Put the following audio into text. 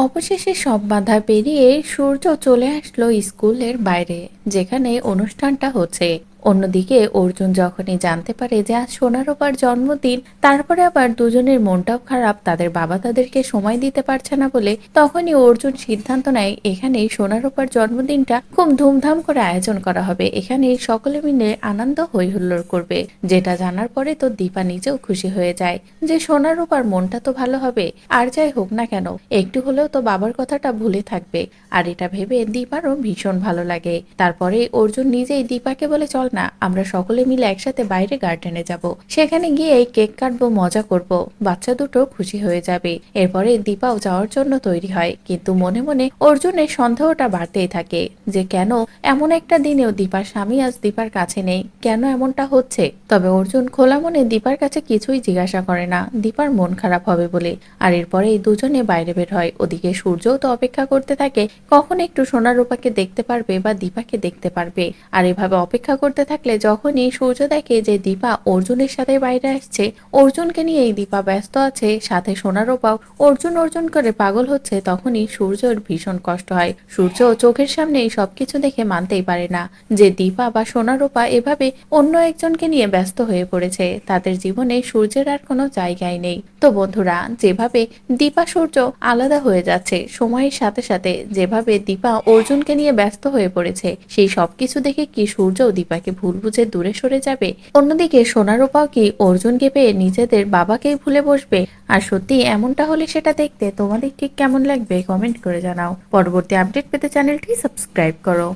অবশেষে সব বাধা পেরিয়ে সূর্য চলে আসলো স্কুলের বাইরে, যেখানে অনুষ্ঠানটা হচ্ছে। অন্যদিকে অর্জুন যখনই জানতে পারে যে আজ সোনারূপার জন্মদিন, তারপরে আবার দুজনের মনটাও খারাপ, তাদের বাবা তাদেরকে সময় দিতে পারছে না বলে, তখনই অর্জুন সিদ্ধান্ত নেয় এখানেই সোনারূপার জন্মদিনটা খুব ধুমধাম করে আয়োজন করা হবে, এখানে সকলে মিলে আনন্দ হই হুল্লোড় করবে। যেটা জানার পরে তো দীপা নিজেও খুশি হয়ে যায় যে সোনারূপার মনটা তো ভালো হবে। আর যাই হোক না কেন, একটু হলেও তো বাবার কথাটা ভুলে থাকবে। আর এটা ভেবে দীপারও ভীষণ ভালো লাগে। তারপরে অর্জুন নিজেই দীপাকে বলে, চল না আমরা সকলে মিলে একসাথে বাইরে গার্ডেনে যাব, সেখানে গিয়ে কেক কাটবো, মজা করব, বাচ্চা দুটো খুশি হয়ে যাবে। এরপরে দীপাও যাওয়ার জন্য তৈরি হয়, কিন্তু মনে মনে অর্জুনের সন্দেহটা বাড়তেই থাকে যে কেন এমন একটা দিনেও দীপার স্বামী আজ দীপার কাছে নেই, কেন এমনটা হচ্ছে। তবে অর্জুন খোলা মনে দীপার কাছে কিছুই জিজ্ঞাসা করে না, দীপার মন খারাপ হবে বলে। আর এরপরে এই দুজনে বাইরে বের হয়। ওদিকে সূর্যও তো অপেক্ষা করতে থাকে কখন একটু সোনারূপাকে দেখতে পারবে বা দীপাকে দেখতে পারবে। আর এভাবে অপেক্ষা করতে থাকলে যখনই সূর্য দেখে যে দীপা অর্জুনের সাথে বাইরে আসছে, অর্জুনকে নিয়ে এই দীপা ব্যস্ত আছে, সাথে সোনারূপাও অর্জুন অর্জুন করে পাগল হচ্ছে, তখনই সূর্যর ভীষণ কষ্ট হয়। সূর্য চোখের সামনে এই সবকিছু দেখে মানতেই পারে না যে দীপা বা সোনারূপা এভাবে অন্য একজনকে নিয়ে ব্যস্ত হয়ে পড়েছে, তাদের জীবনে সূর্যের আর কোনো জায়গায় নেই। তো বন্ধুরা, যেভাবে দীপা সূর্য আলাদা হয়ে যাচ্ছে সময়ের সাথে সাথে, যেভাবে দীপা অর্জুনকে নিয়ে ব্যস্ত হয়ে পড়েছে, সেই সবকিছু দেখে কি সূর্য দীপাকে ভুল বুঝে দূরে সরে যাবে? অন্যদিকে সোনারূপাও কি অর্জুনকে পেয়ে নিজেদের বাবাকেই ভুলে বসবে? আর সত্যি এমনটা হলে সেটা দেখতে তোমাদের ঠিক কেমন লাগবে কমেন্ট করে জানাও। পরবর্তী আপডেট পেতে চ্যানেলটি সাবস্ক্রাইব করো।